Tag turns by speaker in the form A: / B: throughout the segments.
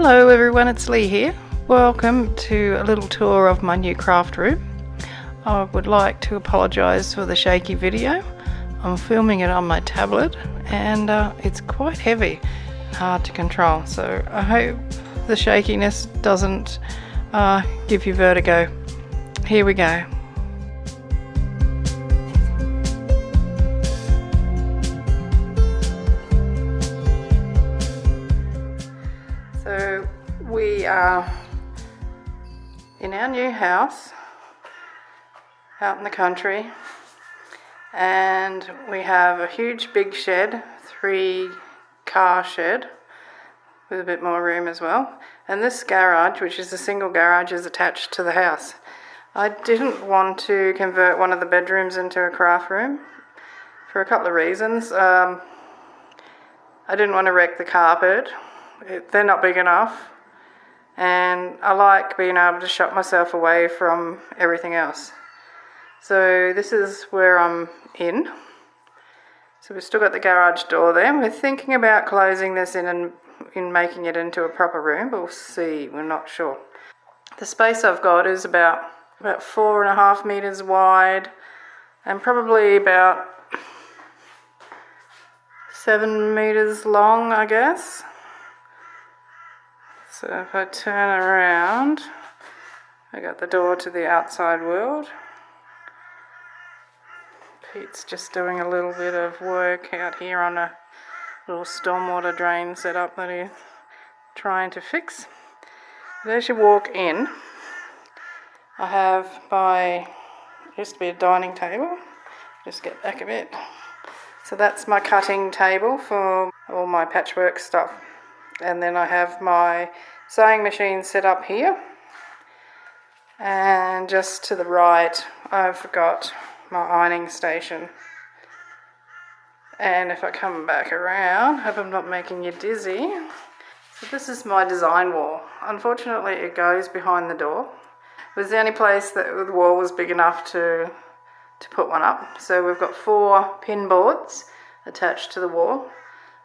A: Hello everyone, it's Lee here. Welcome to a little tour of my new craft room. I would like to apologise for the shaky video. I'm filming it on my tablet and it's quite heavy and hard to control, so I hope the shakiness doesn't give you vertigo. Here we go. So we are in our new house out in the country, and we have a huge big shed, 3-car shed with a bit more room as well, and this garage, which is a single garage, is attached to the house. I didn't want to convert one of the bedrooms into a craft room for a couple of reasons. I didn't want to wreck the carpet. They're not big enough, and I like being able to shut myself away from everything else. So this is where I'm in. So we've still got the garage door there. We're thinking about closing this in and making it into a proper room, but we'll see, we're not sure. The space I've got is about 4.5 meters wide and probably about 7 meters long, I guess. So if I turn around, I got the door to the outside world. Pete's just doing a little bit of work out here on a little stormwater drain setup that he's trying to fix. But as you walk in, I have used to be a dining table. Just get back a bit. So that's my cutting table for all my patchwork stuff. And then I have my sewing machine set up here, and just to the right I've got my ironing station. And if I come back around, hope I'm not making you dizzy. So this is my design wall. Unfortunately it goes behind the door. It was the only place that the wall was big enough to put one up. So we've got 4 pin boards attached to the wall.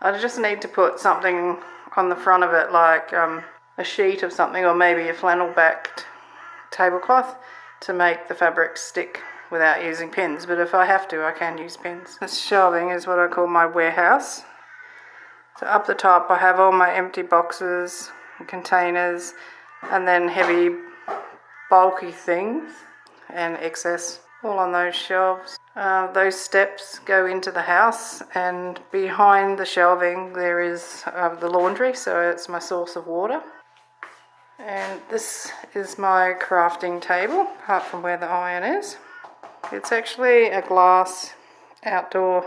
A: I just need to put something on the front of it, like a sheet of something, or maybe a flannel backed tablecloth to make the fabric stick without using pins. But if I have to, I can use pins. This shelving is what I call my warehouse. So up the top I have all my empty boxes and containers, and then heavy bulky things and excess all on those shelves. Those steps go into the house, and behind the shelving there is the laundry, so it's my source of water. And this is my crafting table, apart from where the iron is. It's actually a glass outdoor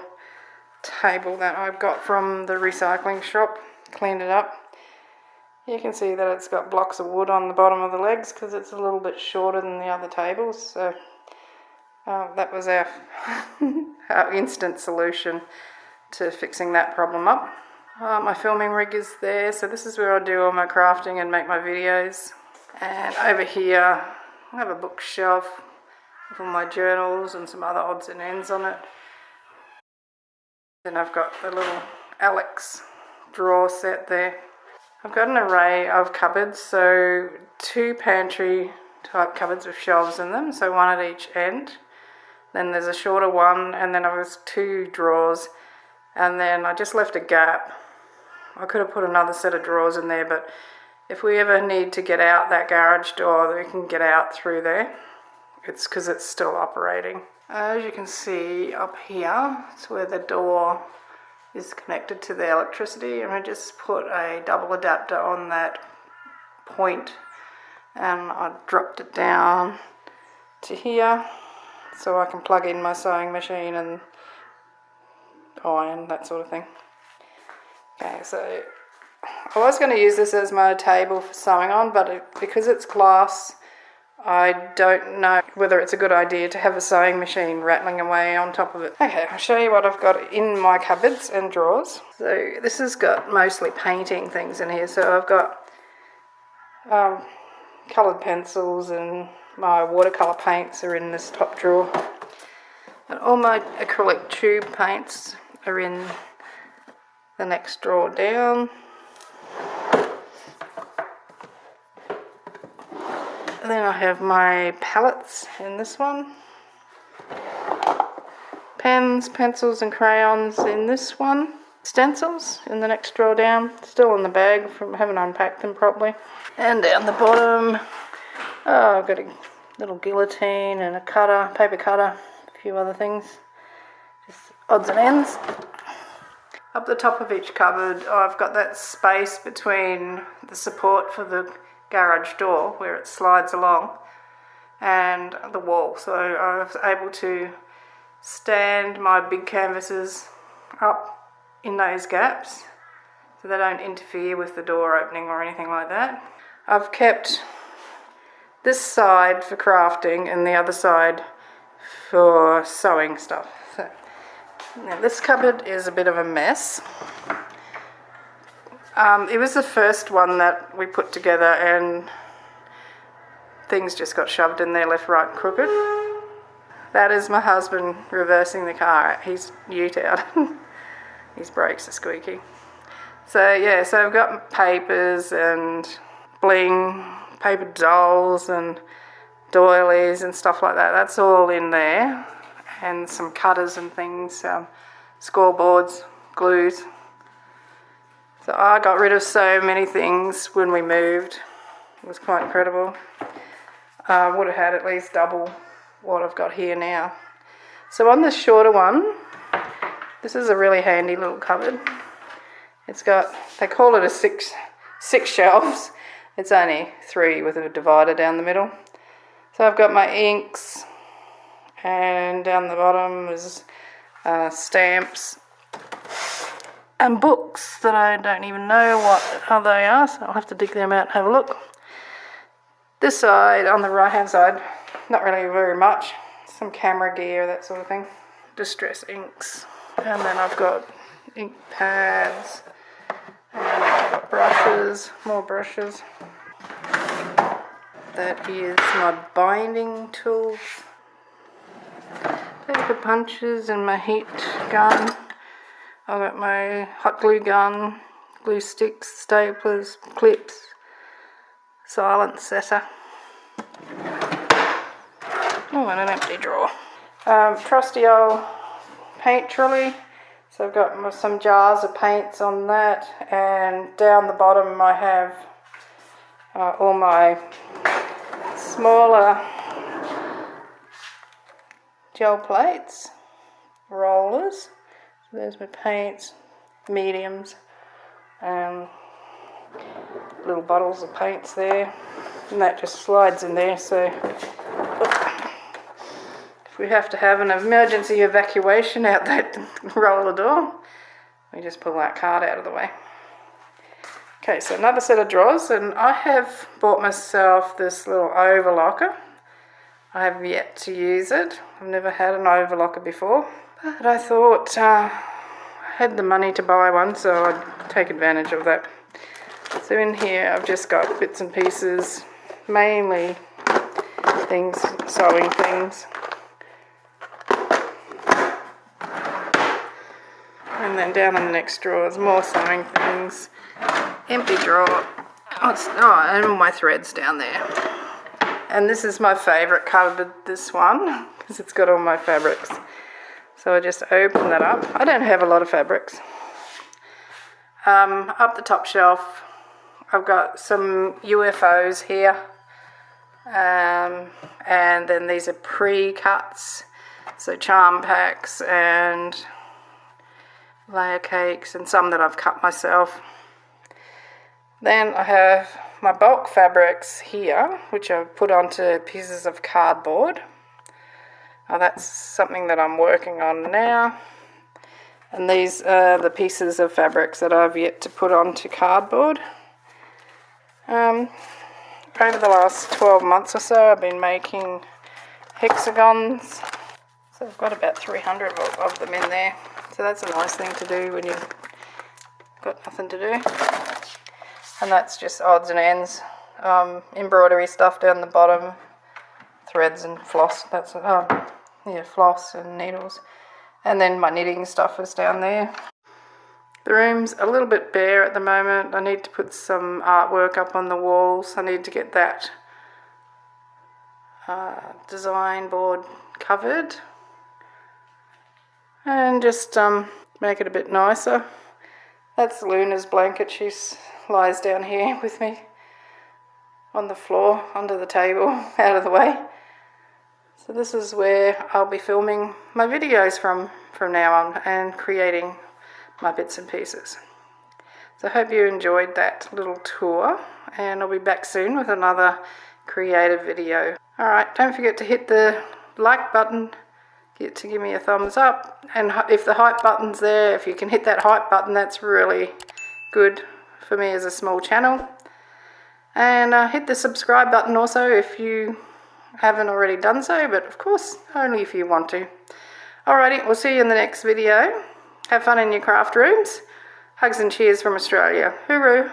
A: table that I've got from the recycling shop. Cleaned it up. You can see that it's got blocks of wood on the bottom of the legs because it's a little bit shorter than the other tables. So that was our, our instant solution to fixing that problem up. My filming rig is there, so this is where I do all my crafting and make my videos. And over here I have a bookshelf with all my journals and some other odds and ends on it. Then I've got the little Alex drawer set there. I've got an array of cupboards, so 2 pantry type cupboards with shelves in them, so 1 at each end. Then there's a shorter one, and then I've got 2 drawers, and then I just left a gap. I could have put another set of drawers in there, but if we ever need to get out that garage door, we can get out through there. It's because it's still operating. As you can see up here, it's where the door is connected to the electricity, and I just put a double adapter on that point, and I dropped it down to here so I can plug in my sewing machine and iron, that sort of thing. Okay, so I was going to use this as my table for sewing on, but because it's glass, I don't know whether it's a good idea to have a sewing machine rattling away on top of it. Okay, I'll show you what I've got in my cupboards and drawers. So this has got mostly painting things in here. So I've got coloured pencils, and my watercolour paints are in this top drawer. And all my acrylic tube paints are in the next drawer down. And then I have my palettes in this one. Pens, pencils and crayons in this one. Stencils in the next drawer down. Still in the bag from haven't unpacked them properly. And down the bottom, I've got a little guillotine and a cutter, paper cutter, a few other things. Just odds and ends. Up the top of each cupboard, I've got that space between the support for the garage door where it slides along and the wall. So I was able to stand my big canvases up in those gaps so they don't interfere with the door opening or anything like that. I've kept this side for crafting and the other side for sewing stuff. So now this cupboard is a bit of a mess. It was the first one that we put together and things just got shoved in there left, right, crooked. That is my husband reversing the car. He's ute out. His brakes are squeaky. So yeah, so I've got papers and bling, paper dolls and doilies and stuff like that. That's all in there. And some cutters and things, scoreboards, glues. So I got rid of so many things when we moved. It was quite incredible. I would have had at least double what I've got here now. So on the shorter one, this is a really handy little cupboard. It's got, they call it a six shelves. It's only 3 with a divider down the middle. So I've got my inks, and down the bottom is stamps and books that I don't even know how they are, so I'll have to dig them out and have a look. This side, on the right hand side, not really very much. Some camera gear, that sort of thing. Distress inks. And then I've got ink pads. And I've got brushes, more brushes. That is my binding tools. Paper punches and my heat gun. I've got my hot glue gun, glue sticks, staplers, clips, silent setter. Oh, and an empty drawer. Trusty old paint trolley. So I've got some jars of paints on that, and down the bottom I have all my smaller gel plates, rollers. So there's my paints, mediums, and little bottles of paints there, and that just slides in there. So if we have to have an emergency evacuation out that roller door, we just pull that card out of the way. Okay, so another set of drawers, and I have bought myself this little overlocker. I have yet to use it. I've never had an overlocker before, but I thought I had the money to buy one, so I'd take advantage of that. So in here I've just got bits and pieces, mainly things, sewing things. And then down in the next drawer is more sewing things. Empty drawer. And all my threads down there. And this is my favourite cupboard, this one, because it's got all my fabrics. So I just open that up. I don't have a lot of fabrics. Up the top shelf, I've got some UFOs here. And then these are pre-cuts. So charm packs and layer cakes, and some that I've cut myself. Then I have my bulk fabrics here, which I've put onto pieces of cardboard. Now that's something that I'm working on now. And these are the pieces of fabrics that I've yet to put onto cardboard. Over the last 12 months or so, I've been making hexagons. So I've got about 300 of them in there. So that's a nice thing to do when you've got nothing to do. And that's just odds and ends. Embroidery stuff down the bottom, threads and floss. That's floss and needles. And then my knitting stuff is down there. The room's a little bit bare at the moment. I need to put some artwork up on the walls. I need to get that design board covered, and just make it a bit nicer. That's Luna's blanket. She lies down here with me on the floor, under the table, out of the way. So this is where I'll be filming my videos from now on and creating my bits and pieces. So I hope you enjoyed that little tour, and I'll be back soon with another creative video. Alright, don't forget to hit the like button to give me a thumbs up, and if the hype button's there, if you can hit that hype button, that's really good for me as a small channel. And hit the subscribe button also if you haven't already done so, but of course only if you want to. Alrighty, we'll see you in the next video. Have fun in your craft rooms. Hugs and cheers from Australia. Hooroo!